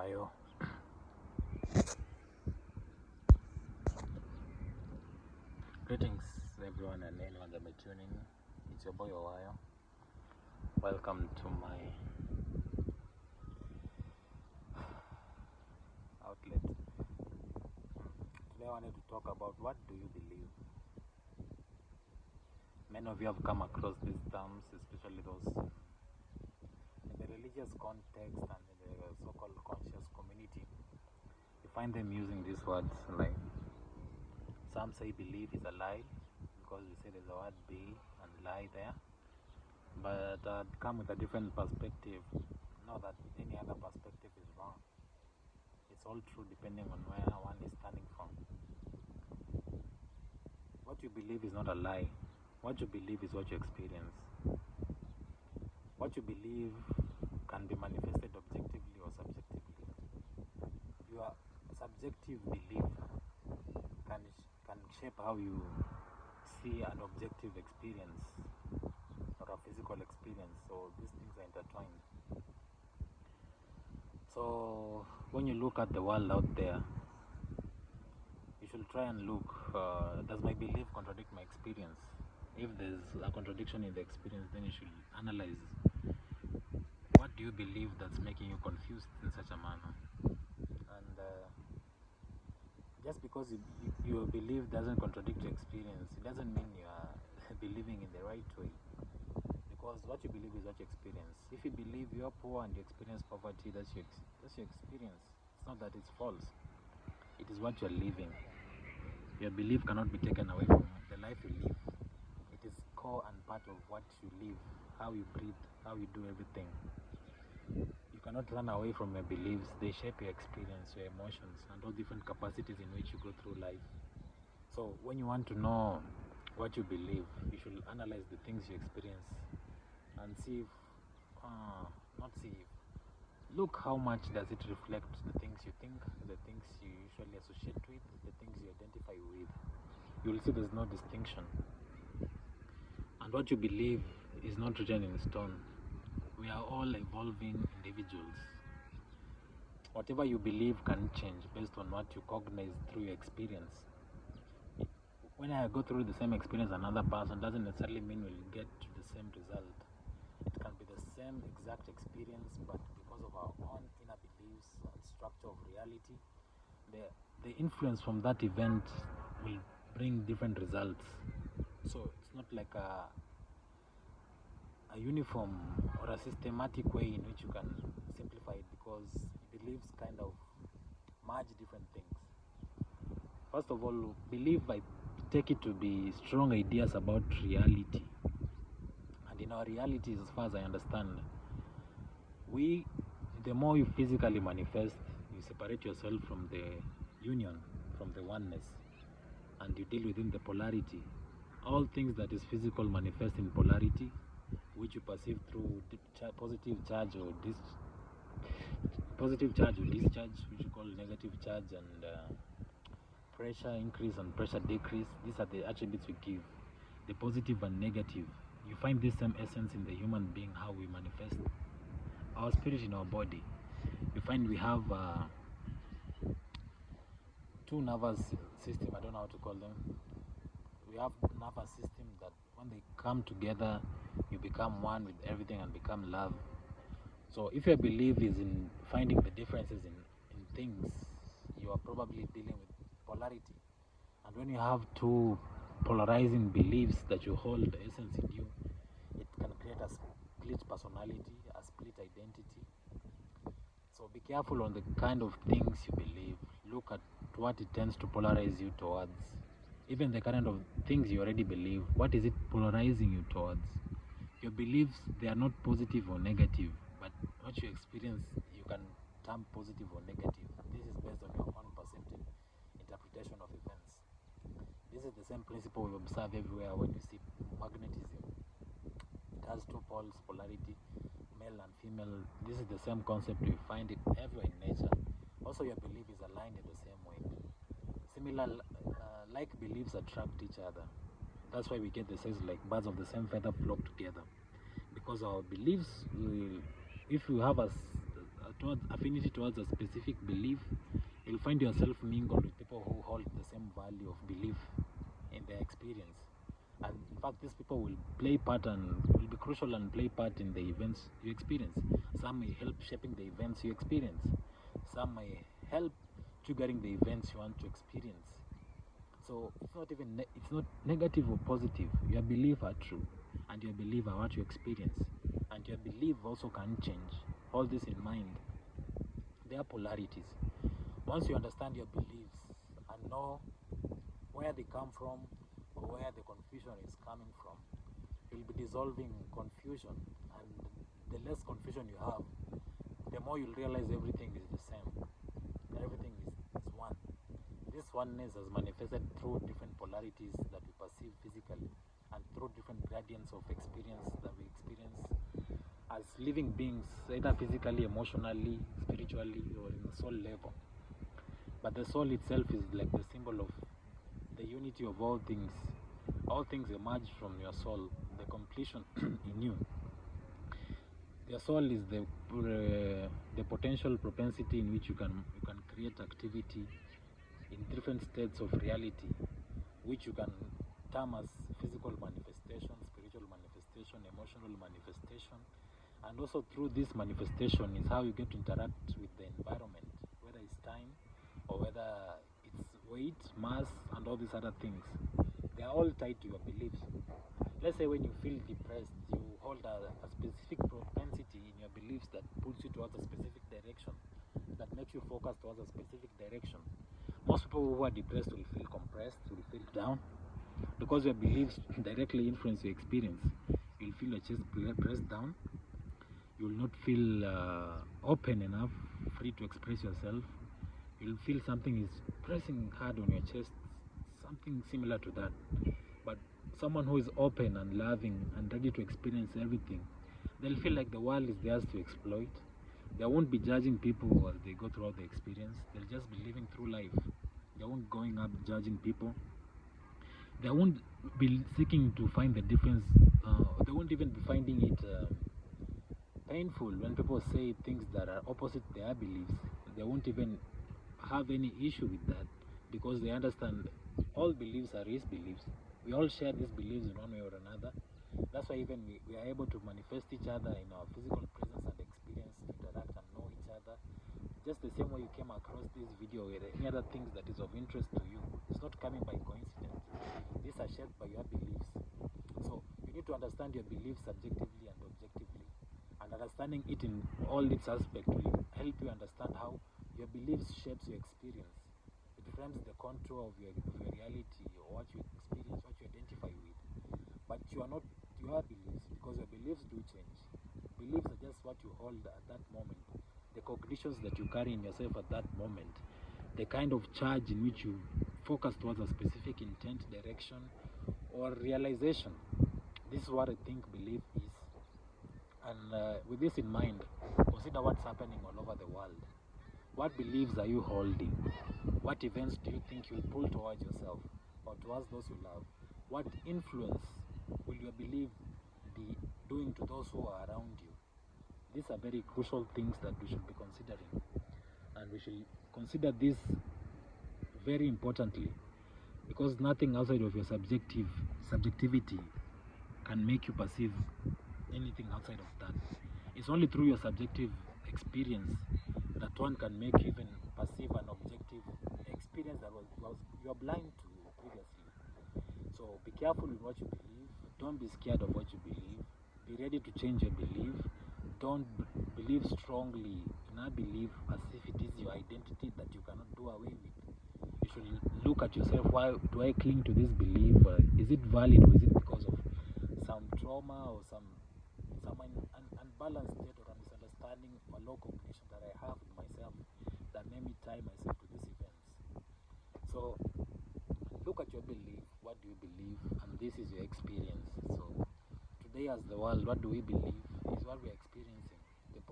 Owayo. Greetings everyone and anyone that may tune in. It's your boy Owayo. Welcome to my outlet. Today I wanted to talk about what do you believe. Many of you have come across these terms, especially those in the religious context and in the so-called conscious community. You find them using these words like some say belief is a lie because we say there's a word be and lie there. But I'd come with a different perspective. Not that any other perspective is wrong. It's all true depending on where one is standing from. What you believe is not a lie. What you believe is what you experience. What you believe can be manifested objectively or subjectively. Your subjective belief can shape how you see an objective experience or a physical experience. So these things are intertwined. So when you look at the world out there, you should try and look, does my belief contradict my experience? If there's a contradiction in the experience, then you should analyze what do you believe that's making you confused in such a manner. And just because your belief doesn't contradict your experience, it doesn't mean you are believing in the right way. Because what you believe is what you experience. If you believe you're poor and you experience poverty, that's your experience. It's not that it's false. It is what you're living. Your belief cannot be taken away from the life you live. It is core and part of what you live, how you breathe, how you do everything. You cannot run away from your beliefs. They shape your experience, your emotions, and all different capacities in which you go through life. So when you want to know what you believe, you should analyze the things you experience and see if, look how much does it reflect the things you think, the things you usually associate with, the things you identify with. You will see there's no distinction. And what you believe is not written in stone. We are all evolving individuals. Whatever you believe can change based on what you cognize through your experience. When I go through the same experience another person doesn't necessarily mean we'll get to the same result. It can be the same exact experience, but because of our own inner beliefs and structure of reality, the influence from that event will bring different results. So it's not like a uniform or a systematic way in which you can simplify it, because beliefs kind of merge different things. First of all, belief, I take it to be strong ideas about reality. And in our realities, as far as I understand, the more you physically manifest, you separate yourself from the union, from the oneness, and you deal within the polarity. All things that is physical manifest in polarity, which you perceive through positive charge or discharge, which you call negative charge, and pressure increase and pressure decrease. These are the attributes we give, the positive and negative. You find this same essence in the human being, how we manifest our spirit in our body. You find we have two nervous system, I don't know how to call them. We have nervous system that when they come together, you become one with everything and become love. So if your belief is in finding the differences in things, you are probably dealing with polarity. And when you have two polarizing beliefs that you hold the essence in you, it can create a split personality, a split identity. So be careful on the kind of things you believe. Look at what it tends to polarize you towards. Even the kind of things you already believe, what is it polarizing you towards? Your beliefs, they are not positive or negative, but what you experience, you can term positive or negative. This is based on your own perceptive interpretation of events. This is the same principle we observe everywhere when you see magnetism. It has two poles, polarity, male and female. This is the same concept, you find it everywhere in nature. Also, your belief is aligned in the same way. Similar, like beliefs attract each other. That's why we get the saying like birds of the same feather flock together. Because our beliefs, if you have a towards affinity towards a specific belief, you'll find yourself mingled with people who hold the same value of belief in their experience. And in fact, these people will will be crucial and play part in the events you experience. Some may help shaping the events you experience. Some may help triggering the events you want to experience. So it's not negative or positive. Your beliefs are true, and your beliefs are what you experience, and your belief also can change. Hold this in mind. There are polarities. Once you understand your beliefs and know where they come from or where the confusion is coming from, you'll be dissolving confusion, and the less confusion you have, the more you'll realize everything is the same. Everything is one. This oneness has manifested through different polarities that we perceive physically and through different gradients of experience that we experience as living beings, either physically, emotionally, spiritually, or in the soul level. But the soul itself is like the symbol of the unity of all things. All things emerge from your soul, the completion in you. Your soul is the potential propensity in which you can create activity in different states of reality, which you can term as physical manifestation, spiritual manifestation, emotional manifestation. And also through this manifestation is how you get to interact with the environment, whether it's time or whether it's weight, mass, and all these other things. They are all tied to your beliefs. Let's say when you feel depressed, you hold a specific propensity in your beliefs that pulls you towards a specific direction, that makes you focus towards a specific direction. Most people who are depressed will feel compressed, will feel down, because your beliefs directly influence your experience. You'll feel your chest pressed down. You'll not feel open enough, free to express yourself. You'll feel something is pressing hard on your chest, something similar to that. But someone who is open and loving and ready to experience everything, they'll feel like the world is theirs to exploit. They won't be judging people as they go throughout the experience. They'll just be living through life. They won't going up judging people. They won't be seeking to find the difference. They won't even be finding it painful when people say things that are opposite their beliefs. They won't even have any issue with that, because they understand all beliefs are his beliefs. We all share these beliefs in one way or another. That's why even we are able to manifest each other in our physical presence and experience, interact and know each other. Just the same way you came across this video or any other things that is of interest to you. It's not coming by coincidence. These are shared by your beliefs. So you need to understand your beliefs subjectively and objectively. And understanding it in all its aspects will help you understand how your beliefs shapes your experience. It frames the contour of your reality, or what you experience, what you identify with. But you are not your beliefs, because your beliefs do change. Beliefs are just what you hold at that moment, the cognitions that you carry in yourself at that moment, the kind of charge in which you focus towards a specific intent, direction, or realization. This is what I think belief is. And with this in mind, consider what's happening all over the world. What beliefs are you holding? What events do you think you'll pull towards yourself or towards those you love? What influence will your belief be doing to those who are around you? These are very crucial things that we should be considering, and we should consider this very importantly, because nothing outside of your subjectivity can make you perceive anything outside of that. It's only through your subjective experience that one can make you even perceive an objective experience that you are blind to previously. So be careful with what you believe. Don't be scared of what you believe. Be ready to change your belief. Don't believe strongly in a belief as if it is your identity that you cannot do away with. You should look at yourself. Why do I cling to this belief? Is it valid, or is it because of some trauma or some unbalanced state or a misunderstanding or low cognition that I have in myself that made me tie myself to these events? So look at your belief. What do you believe? And this is your experience. So today as the world, what do we believe is what we experience.